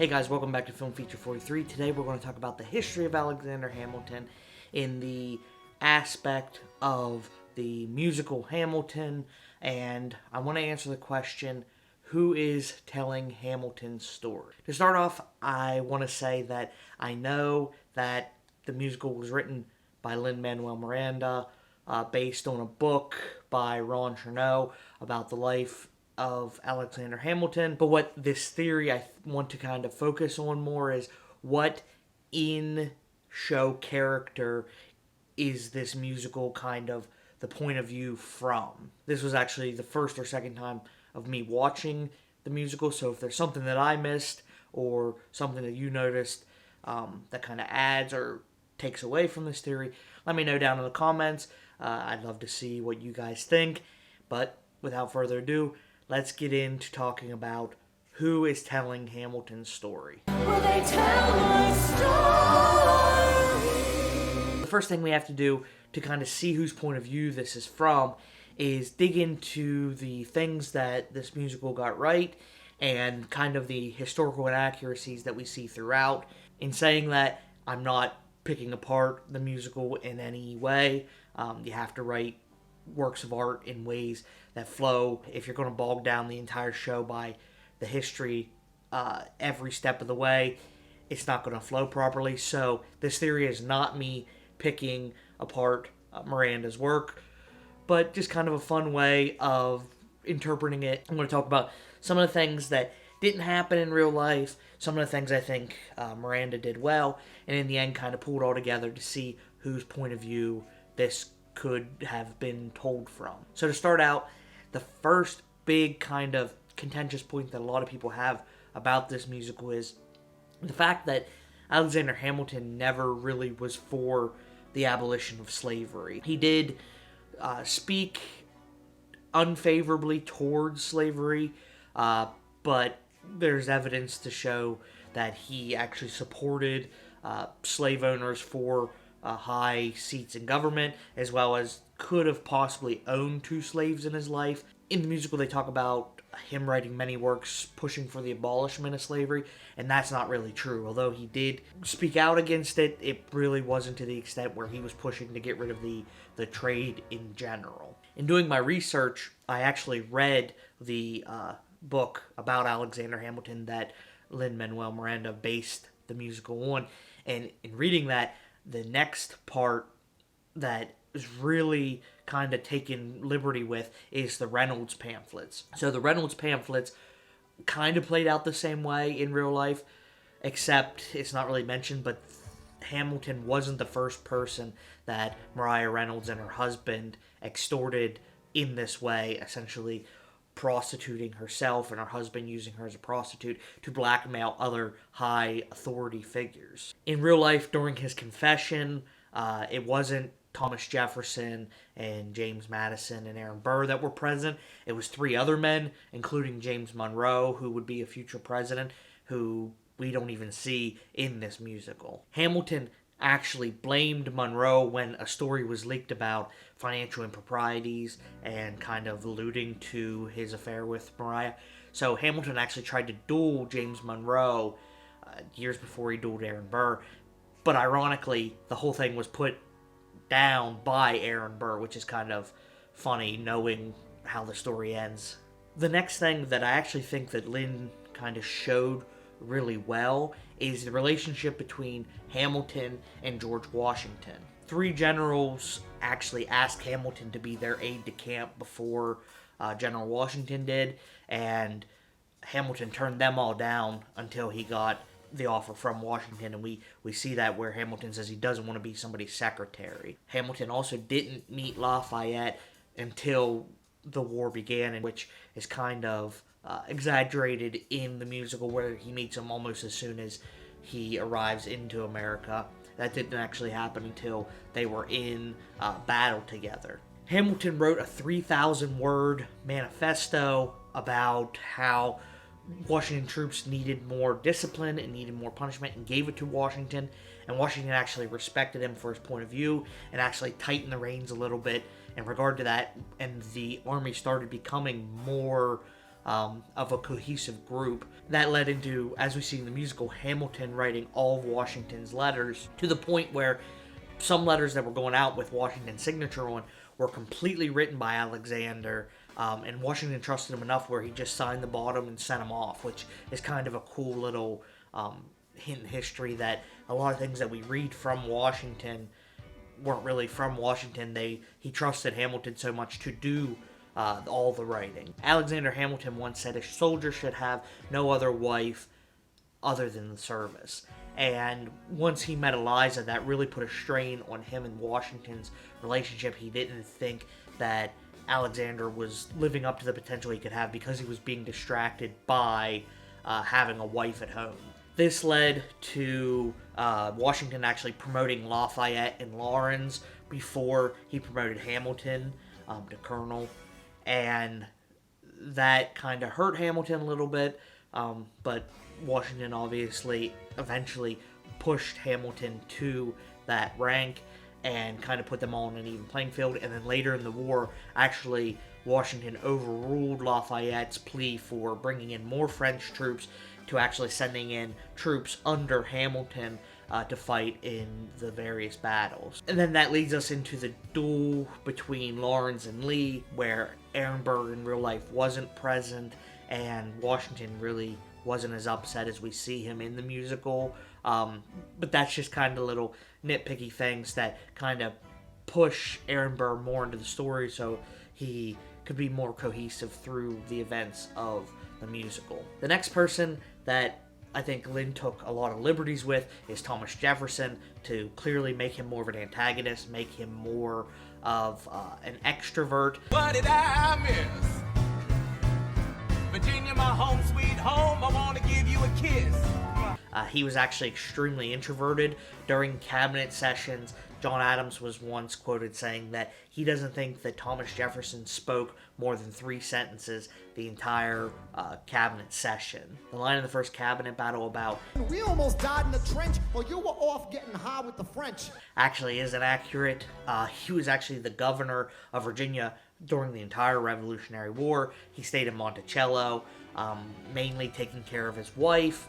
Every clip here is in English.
Hey guys, welcome back to Film Feature 43. Today we're going to talk about the history of Alexander Hamilton in the aspect of the musical Hamilton, and I want to answer the question, who is telling Hamilton's story? To start off, I want to say that I know that the musical was written by Lin-Manuel Miranda, based on a book by Ron Chernow about the life of Alexander Hamilton. But what this theory I want to kind of focus on more is what in-show character is this musical kind of the point of view from. This was actually the first or second time of me watching the musical, so if there's something that I missed or something that you noticed that kind of adds or takes away from this theory, let me know down in the comments. I'd love to see what you guys think. But without further ado, let's get into talking about who is telling Hamilton's story. Will they tell my story? The first thing we have to do to kind of see whose point of view this is from is dig into the things that this musical got right and kind of the historical inaccuracies that we see throughout. In saying that, I'm not picking apart the musical in any way. You have to write works of art in ways that flow. If you're going to bog down the entire show by the history every step of the way, it's not going to flow properly. So this theory is not me picking apart Miranda's work, but just kind of a fun way of interpreting it. I'm going to talk about some of the things that didn't happen in real life, some of the things I think Miranda did well, and in the end kind of pulled all together to see whose point of view this could have been told from. So to start out, the first big kind of contentious point that a lot of people have about this musical is the fact that Alexander Hamilton never really was for the abolition of slavery. He did speak unfavorably towards slavery, but there's evidence to show that he actually supported slave owners for high seats in government, as well as could have possibly owned 2 slaves in his life. In the musical, they talk about him writing many works pushing for the abolishment of slavery, and that's not really true. Although he did speak out against it, it really wasn't to the extent where he was pushing to get rid of the trade in general. In doing my research, I actually read the book about Alexander Hamilton that Lin-Manuel Miranda based the musical on, and in reading that, the next part that is really kind of taken liberty with is the Reynolds pamphlets. So the Reynolds pamphlets kind of played out the same way in real life, except it's not really mentioned, but Hamilton wasn't the first person that Maria Reynolds and her husband extorted in this way, essentially prostituting herself and her husband using her as a prostitute to blackmail other high authority figures. In real life, during his confession, it wasn't Thomas Jefferson and James Madison and Aaron Burr that were present. It was 3 other men, including James Monroe, who would be a future president, who we don't even see in this musical. Hamilton actually blamed Monroe when a story was leaked about financial improprieties and kind of alluding to his affair with Maria. So Hamilton actually tried to duel James Monroe years before he dueled Aaron Burr. But ironically, the whole thing was put down by Aaron Burr, which is kind of funny knowing how the story ends. The next thing that I actually think that Lin kind of showed really well is the relationship between Hamilton and George Washington. 3 generals actually asked Hamilton to be their aide-de-camp before General Washington did, and Hamilton turned them all down until he got the offer from Washington, and we see that where Hamilton says he doesn't want to be somebody's secretary. Hamilton also didn't meet Lafayette until the war began, which is kind of exaggerated in the musical, where he meets him almost as soon as he arrives into America. That didn't actually happen until they were in battle together. Hamilton wrote a 3,000-word manifesto about how Washington troops needed more discipline and needed more punishment, and gave it to Washington, and Washington actually respected him for his point of view and actually tightened the reins a little bit in regard to that, and the army started becoming more of a cohesive group. That led into, as we see in the musical, Hamilton writing all of Washington's letters, to the point where some letters that were going out with Washington's signature on were completely written by Alexander, and Washington trusted him enough where he just signed the bottom and sent them off, which is kind of a cool little hint in history that a lot of things that we read from Washington weren't really from Washington. He trusted Hamilton so much to do all the writing. Alexander Hamilton once said a soldier should have no other wife other than the service. And once he met Eliza, that really put a strain on him and Washington's relationship. He didn't think that Alexander was living up to the potential he could have because he was being distracted by having a wife at home. This led to Washington actually promoting Lafayette and Lawrence before he promoted Hamilton to colonel. And that kind of hurt Hamilton a little bit, but Washington obviously eventually pushed Hamilton to that rank and kind of put them all on an even playing field. And then later in the war, actually, Washington overruled Lafayette's plea for bringing in more French troops to actually sending in troops under Hamilton to fight in the various battles. And then that leads us into the duel between Lawrence and Lee, where Aaron Burr in real life wasn't present, and Washington really wasn't as upset as we see him in the musical. But that's just kind of little nitpicky things that kind of push Aaron Burr more into the story so he could be more cohesive through the events of the musical. The next person that I think Lin took a lot of liberties with is Thomas Jefferson, to clearly make him more of an antagonist, make him more of an extrovert. What did I miss? Virginia, my home sweet home, I want to give you a kiss. He was actually extremely introverted during cabinet sessions. John Adams was once quoted saying that he doesn't think that Thomas Jefferson spoke more than 3 sentences the entire cabinet session. The line in the first cabinet battle about "We almost died in the trench while you were off getting high with the French" actually isn't accurate. He was actually the governor of Virginia during the entire Revolutionary War. He stayed in Monticello, mainly taking care of his wife,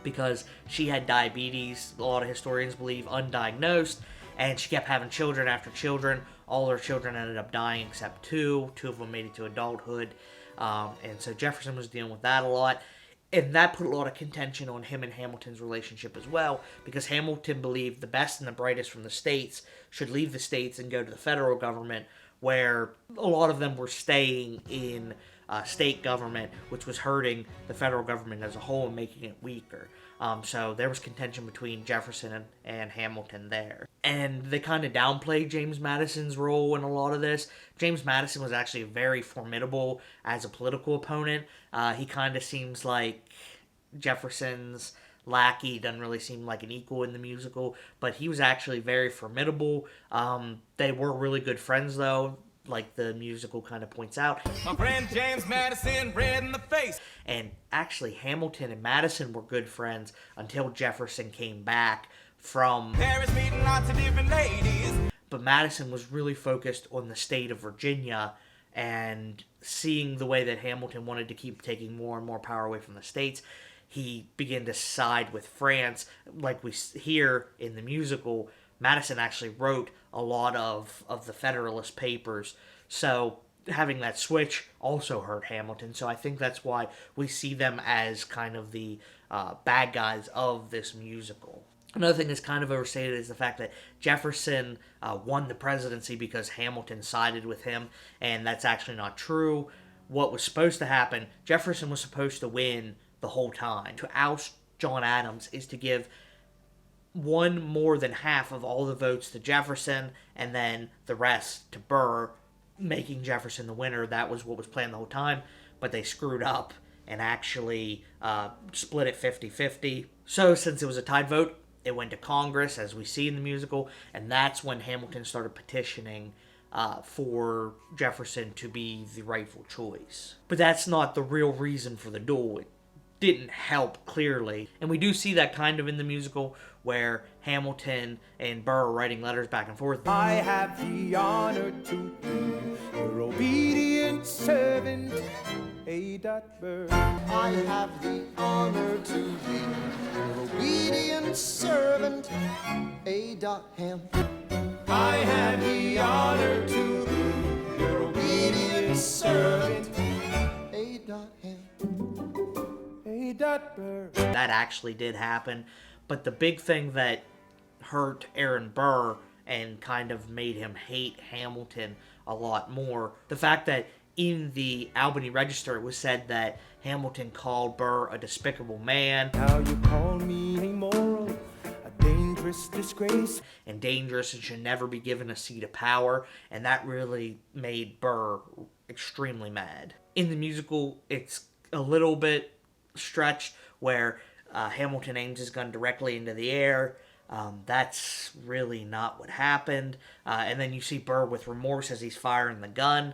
because she had diabetes, a lot of historians believe undiagnosed, and she kept having children after children. All her children ended up dying except 2. 2 of them made it to adulthood, and so Jefferson was dealing with that a lot. And that put a lot of contention on him and Hamilton's relationship as well, because Hamilton believed the best and the brightest from the states should leave the states and go to the federal government, where a lot of them were staying in state government, which was hurting the federal government as a whole and making it weaker. So there was contention between Jefferson and Hamilton there. And they kind of downplayed James Madison's role in a lot of this. James Madison was actually very formidable as a political opponent. He kind of seems like Jefferson's lackey, doesn't really seem like an equal in the musical, but he was actually very formidable. They were really good friends, though, like the musical kind of points out. My friend James Madison, red in the face. And actually, Hamilton and Madison were good friends until Jefferson came back from Paris, meeting lots of different ladies. But Madison was really focused on the state of Virginia, and seeing the way that Hamilton wanted to keep taking more and more power away from the states, he began to side with France. Like we hear in the musical, Madison actually wrote a lot of the Federalist Papers. So having that switch also hurt Hamilton. So I think that's why we see them as kind of the bad guys of this musical. Another thing that's kind of overstated is the fact that Jefferson won the presidency because Hamilton sided with him, and that's actually not true. What was supposed to happen, Jefferson was supposed to win the whole time. To oust John Adams is to give one more than half of all the votes to Jefferson, and then the rest to Burr, making Jefferson the winner. That was what was planned the whole time, but they screwed up and actually split it 50-50. So since it was a tied vote, it went to Congress, as we see in the musical, and that's when Hamilton started petitioning for Jefferson to be the rightful choice. But that's not the real reason for the duel. It didn't help, clearly. And we do see that kind of in the musical, where Hamilton and Burr are writing letters back and forth. I have the honor to be your obedient servant. A. Burr. I have the honor to be your obedient servant, A. Ham. I have the honor to be your obedient servant, A. Ham. A. Burr. That actually did happen, but the big thing that hurt Aaron Burr and kind of made him hate Hamilton a lot more, the fact that in the Albany Register it was said that Hamilton called Burr a despicable man. How you call me immoral, a dangerous disgrace. And dangerous and should never be given a seat of power, and that really made Burr extremely mad. In the musical, it's a little bit stretched where Hamilton aims his gun directly into the air. That's really not what happened. And then you see Burr with remorse as he's firing the gun.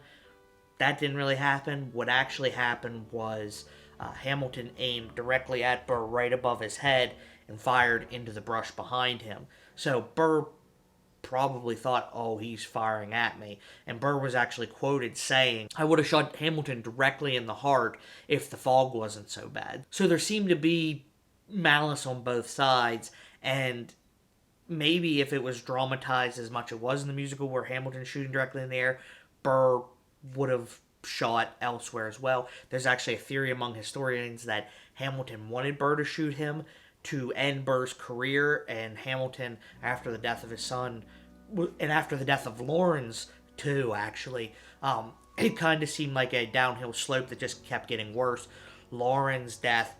That didn't really happen. What actually happened was Hamilton aimed directly at Burr right above his head and fired into the brush behind him. So Burr probably thought, oh, he's firing at me. And Burr was actually quoted saying, I would have shot Hamilton directly in the heart if the fog wasn't so bad. So there seemed to be malice on both sides, and maybe if it was dramatized as much as it was in the musical where Hamilton's shooting directly in the air, Burr would have shot elsewhere as well. There's actually a theory among historians that Hamilton wanted Burr to shoot him to end Burr's career, and Hamilton, after the death of his son, and after the death of Lawrence too, actually, it kind of seemed like a downhill slope that just kept getting worse. Lawrence's death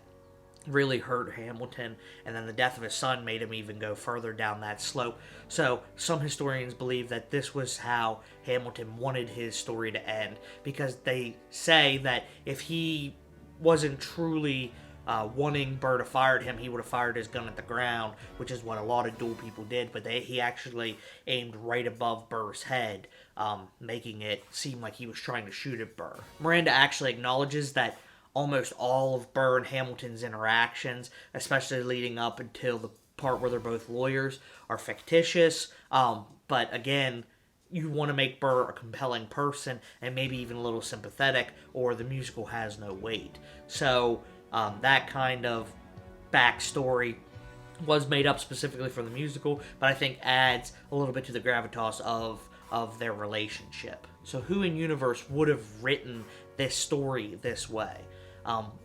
really hurt Hamilton, and then the death of his son made him even go further down that slope. So some historians believe that this was how Hamilton wanted his story to end, because they say that if he wasn't truly wanting Burr to fire at him, he would have fired his gun at the ground, which is what a lot of duel people did, but he actually aimed right above Burr's head, making it seem like he was trying to shoot at Burr. Miranda actually acknowledges that almost all of Burr and Hamilton's interactions, especially leading up until the part where they're both lawyers, are fictitious. But again, you want to make Burr a compelling person and maybe even a little sympathetic, or the musical has no weight. So that kind of backstory was made up specifically for the musical, but I think adds a little bit to the gravitas of their relationship. So who in universe would have written this story this way?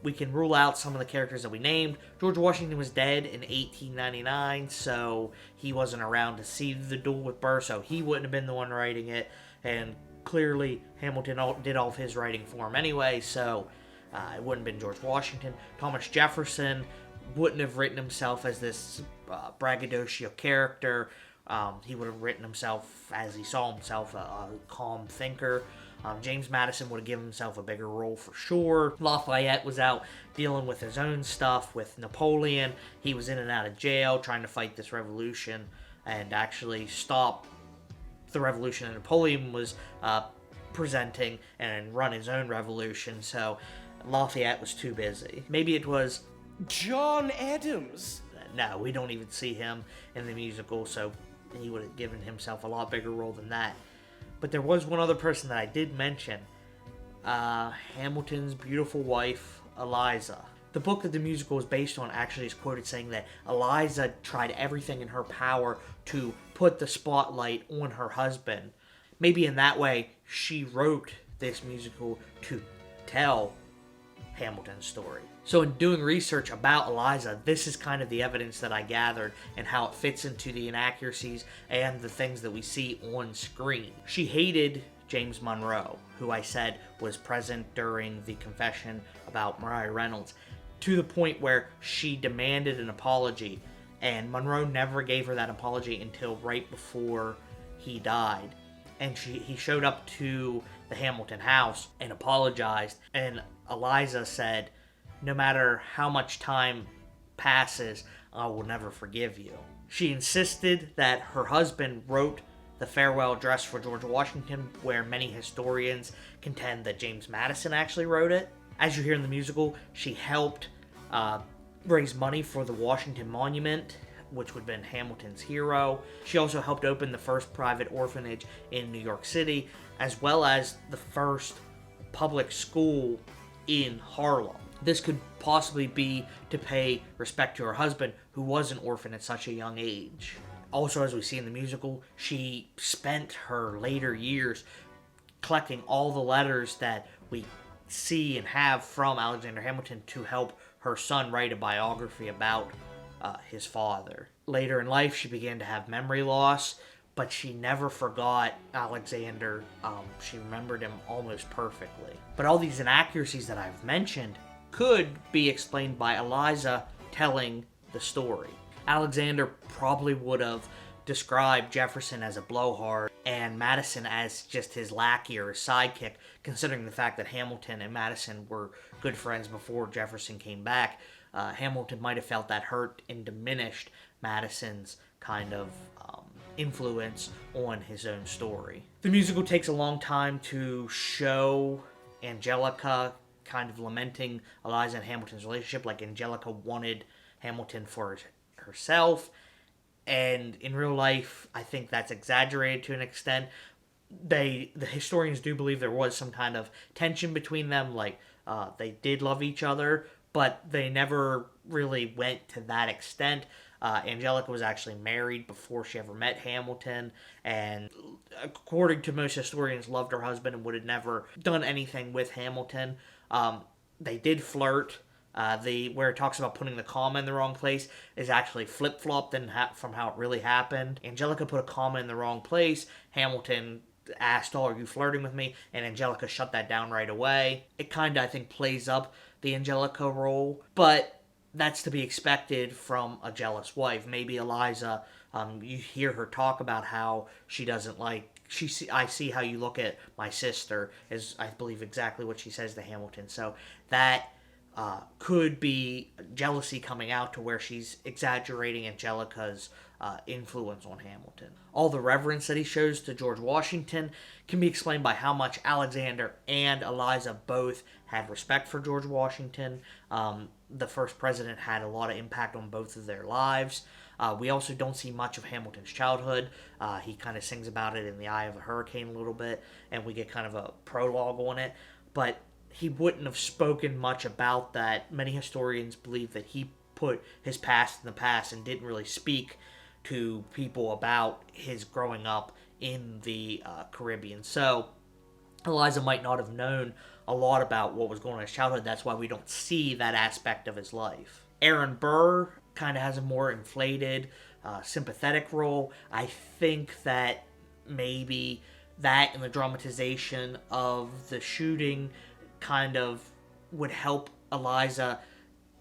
We can rule out some of the characters that we named. George Washington was dead in 1899, so he wasn't around to see the duel with Burr, so he wouldn't have been the one writing it. And clearly, Hamilton did all of his writing for him anyway, so it wouldn't have been George Washington. Thomas Jefferson wouldn't have written himself as this braggadocio character. He would have written himself as he saw himself, a calm thinker. James Madison would have given himself a bigger role for sure. Lafayette was out dealing with his own stuff with Napoleon. He was in and out of jail trying to fight this revolution and actually stop the revolution that Napoleon was presenting and run his own revolution. So Lafayette was too busy. Maybe it was John Adams. No, we don't even see him in the musical, so he would have given himself a lot bigger role than that. But there was one other person that I did mention. Hamilton's beautiful wife, Eliza. The book that the musical is based on actually is quoted saying that Eliza tried everything in her power to put the spotlight on her husband. Maybe in that way, she wrote this musical to tell Hamilton's story. So in doing research about Eliza, this is kind of the evidence that I gathered and how it fits into the inaccuracies and the things that we see on screen. She hated James Monroe, who I said was present during the confession about Mariah Reynolds, to the point where she demanded an apology, and Monroe never gave her that apology until right before he died. And he showed up to the Hamilton house and apologized, and Eliza said, no matter how much time passes, I will never forgive you. She insisted that her husband wrote the farewell address for George Washington, where many historians contend that James Madison actually wrote it. As you hear in the musical, she helped raise money for the Washington Monument, which would have been Hamilton's hero. She also helped open the first private orphanage in New York City, as well as the first public school in Harlem. This could possibly be to pay respect to her husband, who was an orphan at such a young age. Also, as we see in the musical, she spent her later years collecting all the letters that we see and have from Alexander Hamilton to help her son write a biography about his father. Later in life, she began to have memory loss, but she never forgot Alexander. She remembered him almost perfectly. But all these inaccuracies that I've mentioned could be explained by Eliza telling the story. Alexander probably would have described Jefferson as a blowhard and Madison as just his lackey or his sidekick, considering the fact that Hamilton and Madison were good friends before Jefferson came back. Hamilton might have felt that hurt and diminished Madison's kind of influence on his own story. The musical takes a long time to show Angelica kind of lamenting Eliza and Hamilton's relationship, like Angelica wanted Hamilton for herself, and in real life, I think that's exaggerated to an extent. The historians do believe there was some kind of tension between them, like they did love each other, but they never really went to that extent. Angelica was actually married before she ever met Hamilton, and according to most historians, loved her husband and would have never done anything with Hamilton. They did flirt. Where it talks about putting the comma in the wrong place is actually flip-flopped from how it really happened. Angelica put a comma in the wrong place. Hamilton asked, "Oh, are you flirting with me?" And Angelica shut that down right away. It kind of, I think, plays up the Angelica role, but that's to be expected from a jealous wife. Maybe Eliza, you hear her talk about how she doesn't like, I see how you look at my sister, is I believe exactly what she says to Hamilton. So that could be jealousy coming out to where she's exaggerating Angelica's influence on Hamilton. All the reverence that he shows to George Washington can be explained by how much Alexander and Eliza both had respect for George Washington. The first president had a lot of impact on both of their lives. We also don't see much of Hamilton's childhood. He kind of sings about it in The Eye of a Hurricane a little bit, and we get kind of a prologue on it. But he wouldn't have spoken much about that. Many historians believe that he put his past in the past and didn't really speak to people about his growing up in the Caribbean. So Eliza might not have known a lot about what was going on in his childhood. That's why we don't see that aspect of his life. Aaron Burr kind of has a more inflated, sympathetic role. I think that maybe that and the dramatization of the shooting kind of would help Eliza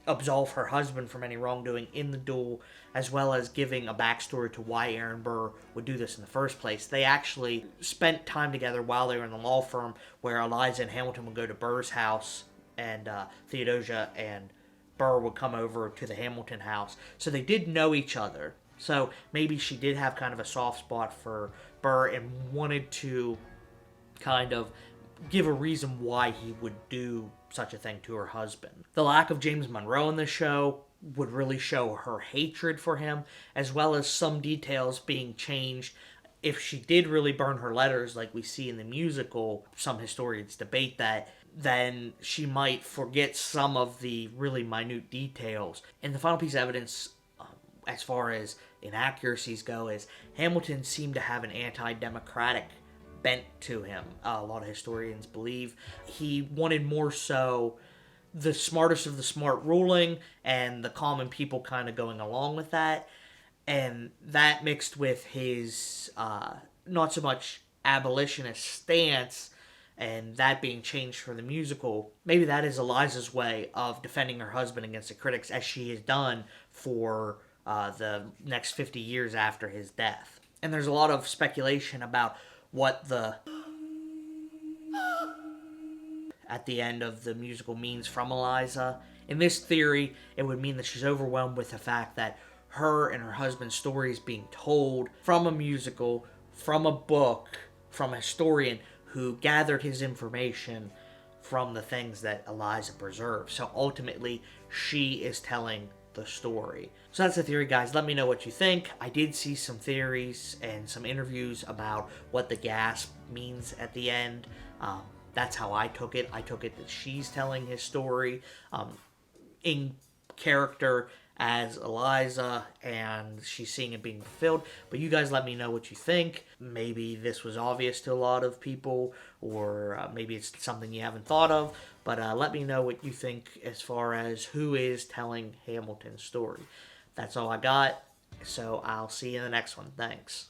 absolve her husband from any wrongdoing in the duel, as well as giving a backstory to why Aaron Burr would do this in the first place. They actually spent time together while they were in the law firm, where Eliza and Hamilton would go to Burr's house, and Theodosia and Burr would come over to the Hamilton house. So they did know each other. So maybe she did have kind of a soft spot for Burr and wanted to kind of give a reason why he would do such a thing to her husband. The lack of James Monroe in the show would really show her hatred for him, as well as some details being changed. If she did really burn her letters like we see in the musical, some historians debate that, then she might forget some of the really minute details. And the final piece of evidence, as far as inaccuracies go, is Hamilton seemed to have an anti-democratic bent to him. A lot of historians believe he wanted more so the smartest of the smart ruling and the common people kind of going along with that. And that mixed with his not so much abolitionist stance, and that being changed for the musical, maybe that is Eliza's way of defending her husband against the critics, as she has done for the next 50 years after his death. And there's a lot of speculation about what the at the end of the musical means from Eliza. In this theory, it would mean that she's overwhelmed with the fact that her and her husband's story is being told from a musical, from a book, from a historian who gathered his information from the things that Eliza preserved. So ultimately, she is telling the story. So that's the theory, guys. Let me know what you think. I did see some theories and some interviews about what the gasp means at the end. That's how I took it. I took it that she's telling his story in character as Eliza, and she's seeing it being fulfilled. But you guys let me know what you think. Maybe this was obvious to a lot of people, or maybe it's something you haven't thought of. But let me know what you think as far as who is telling Hamilton's story. That's all I got. So I'll see you in the next one. Thanks.